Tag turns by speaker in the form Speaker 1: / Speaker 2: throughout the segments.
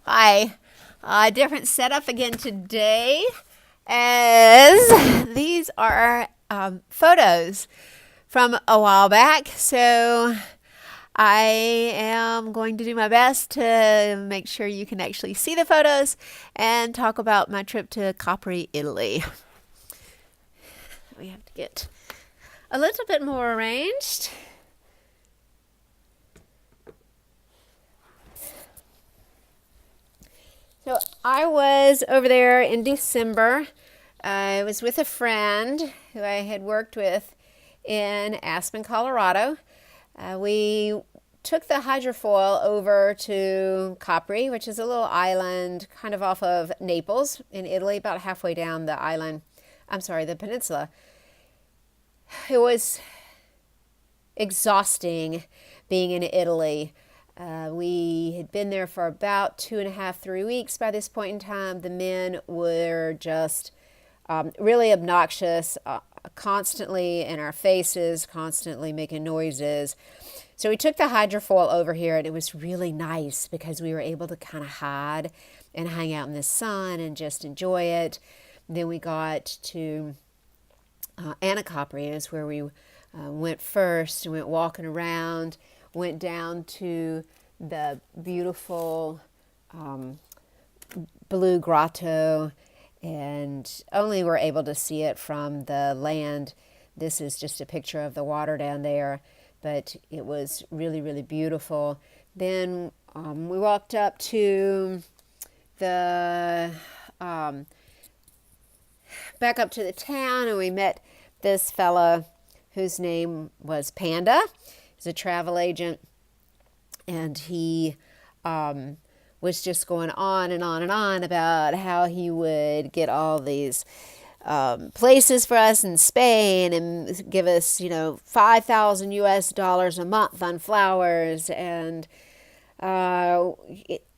Speaker 1: Hi. Different setup again today, as these are photos from a while back. So I am going to do my best to make sure you can actually see the photos and talk about my trip to Capri, Italy. We have to get a little bit more arranged. So I was over there in December. I was with a friend who I had worked with in Aspen, Colorado. We took the hydrofoil over to Capri, which is a little island kind of off of Naples in Italy, about halfway down the island. I'm sorry, the peninsula. It was exhausting being in Italy. We had been there for about 2.5, 3 weeks by this point in time. The men were just really obnoxious, constantly in our faces, constantly making noises. So we took the hydrofoil over here, and it was really nice because we were able to kind of hide and hang out in the sun and just enjoy it. Then we got to Capri is where we went first and went walking around, went down to the beautiful blue grotto, and only were able to see it from the land. This is just a picture of the water down there, but it was really, really beautiful. Then we walked up to the back up to the town, and we met this fella whose name was Panda. He's a travel agent, and he was just going on and on and on about how he would get all these places for us in Spain and give us, 5,000 US dollars a month on flowers. And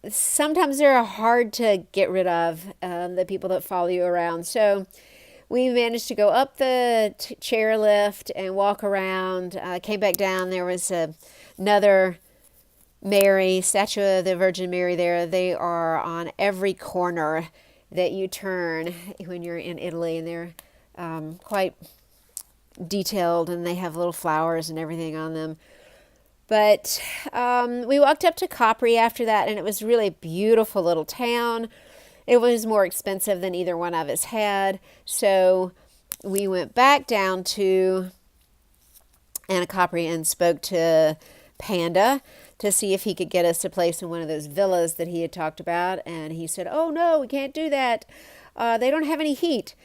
Speaker 1: sometimes they're hard to get rid of, the people that follow you around. So we managed to go up the chairlift and walk around. Came back down. There was another Mary, statue of the Virgin Mary there. They are on every corner that you turn when you're in Italy, and they're quite detailed, and they have little flowers and everything on them. But we walked up to Capri after that, and it was really a beautiful little town. It was more expensive than either one of us had, so we went back down to Capri and spoke to Panda to see if he could get us a place in one of those villas that he had talked about. And he said, "Oh no, we can't do that. They don't have any heat."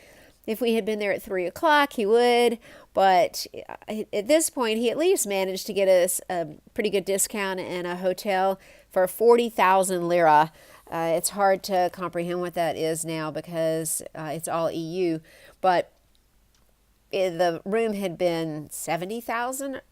Speaker 1: If we had been there at 3 o'clock, he would. But at this point, he at least managed to get us a pretty good discount in a hotel for 40,000 lira. It's hard to comprehend what that is now because it's all EU. But the room had been 70,000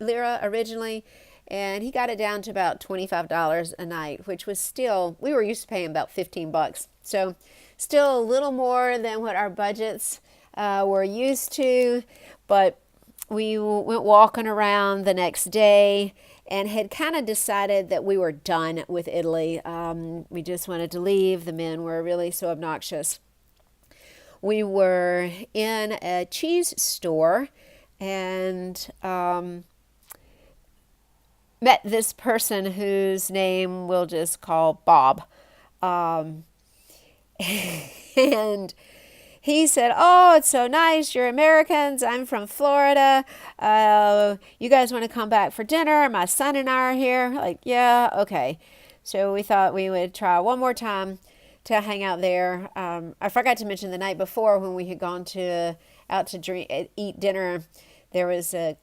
Speaker 1: lira originally, and he got it down to about $25 a night, which was still, we were used to paying about 15 bucks. So still a little more than what our budgets were used to, but we went walking around the next day and had kind of decided that we were done with Italy. We just wanted to leave. The men were really so obnoxious. We were in a cheese store and met this person whose name we'll just call Bob. And he said, "Oh, it's so nice. You're Americans. I'm from Florida. You guys want to come back for dinner? My son and I are here." Like, yeah, okay. So we thought we would try one more time to hang out there. I forgot to mention the night before when we had gone out to eat dinner. There was a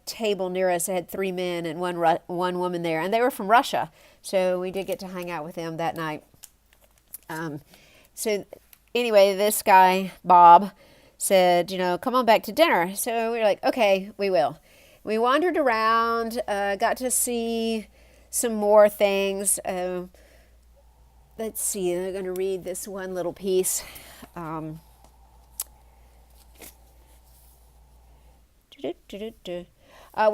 Speaker 1: table near us that had 3 men and one woman there, and they were from Russia. So we did get to hang out with them that night. So anyway, this guy, Bob, said, "Come on back to dinner." So we were like, okay, we will. We wandered around, got to see some more things. Let's see, I'm going to read this one little piece. We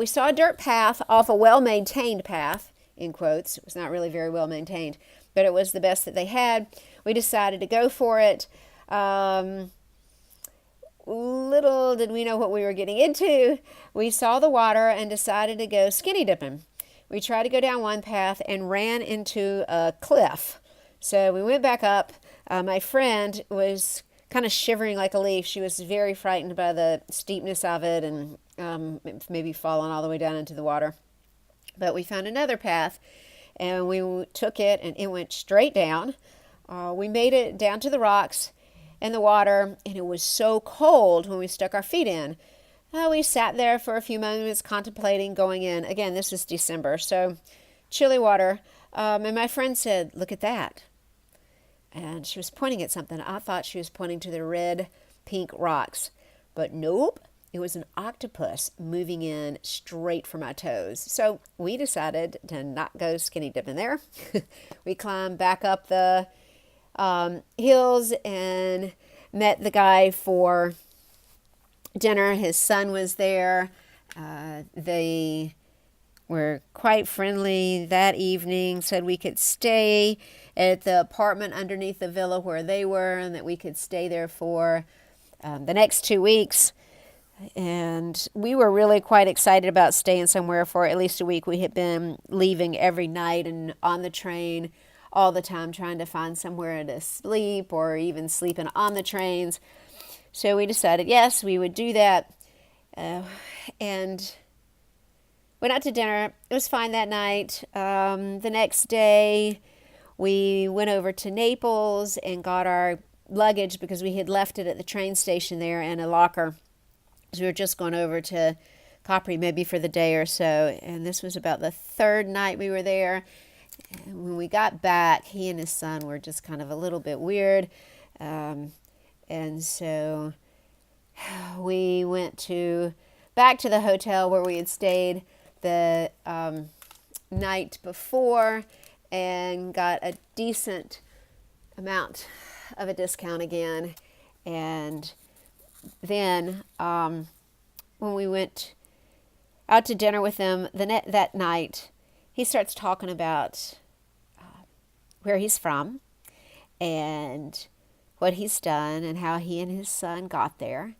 Speaker 1: saw a dirt path off a well-maintained path in quotes. It was not really very well maintained, but it was the best that they had. We decided to go for it. Little did we know what we were getting into. We saw the water and decided to go skinny dipping. We tried to go down one path and ran into a cliff. So we went back up. My friend was kind of shivering like a leaf. She was very frightened by the steepness of it and maybe falling all the way down into the water. But we found another path and we took it and it went straight down. We made it down to the rocks and the water, and it was so cold when we stuck our feet in. We sat there for a few moments contemplating going in. Again, this was December, so chilly water. And my friend said, "Look at that." And she was pointing at something. I thought she was pointing to the red, pink rocks. But nope, it was an octopus moving in straight for my toes. So we decided to not go skinny dipping there. We climbed back up the hills and met the guy for dinner. His son was there. They were quite friendly that evening, said we could stay at the apartment underneath the villa where they were and that we could stay there for the next 2 weeks. And we were really quite excited about staying somewhere for at least a week. We had been leaving every night and on the train all the time trying to find somewhere to sleep or even sleeping on the trains. So we decided, yes, we would do that. And went out to dinner. It was fine that night. The next day, we went over to Naples and got our luggage because we had left it at the train station there in a locker. So we were just going over to Capri maybe for the day or so. And this was about the third night we were there. And when we got back, he and his son were just kind of a little bit weird. And so we went back to the hotel where we had stayed the night before and got a decent amount of a discount again. And then when we went out to dinner with them that night, he starts talking about where he's from and what he's done and how he and his son got there.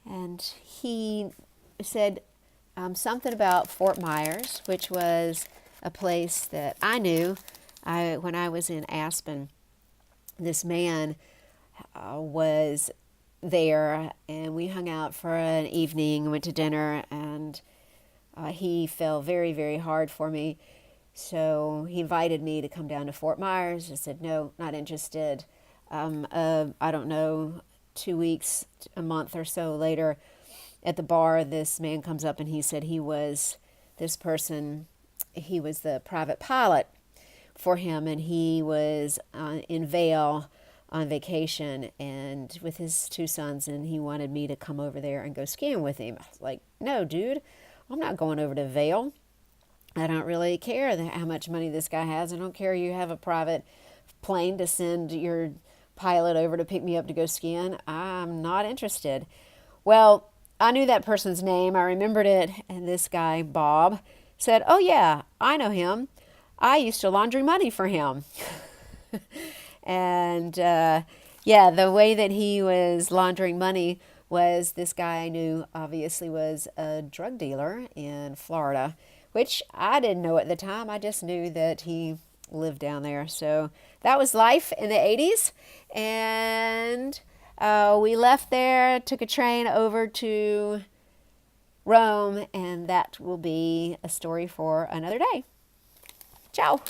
Speaker 1: And he said something about Fort Myers, which was a place that I knew when I was in Aspen. This man was there, and we hung out for an evening, went to dinner, and he fell very, very hard for me. So he invited me to come down to Fort Myers. I said, no, not interested. I don't know, 2 weeks, a month or so later, at the bar, this man comes up and he said he was the private pilot for him, and he was in Vail on vacation and with his 2 sons, and he wanted me to come over there and go skiing with him. I was like, no, dude, I'm not going over to Vail. I don't really care how much money this guy has. I don't care you have a private plane to send your pilot over to pick me up to go skiing. I'm not interested. Well, I knew that person's name. I remembered it. And this guy, Bob, said, oh, yeah, I know him. I used to laundry money for him. And, yeah, the way that he was laundering money was this guy I knew obviously was a drug dealer in Florida, which I didn't know at the time. I just knew that he lived down there. So that was life in the 80s. And we left there, took a train over to Rome, and that will be a story for another day. Ciao.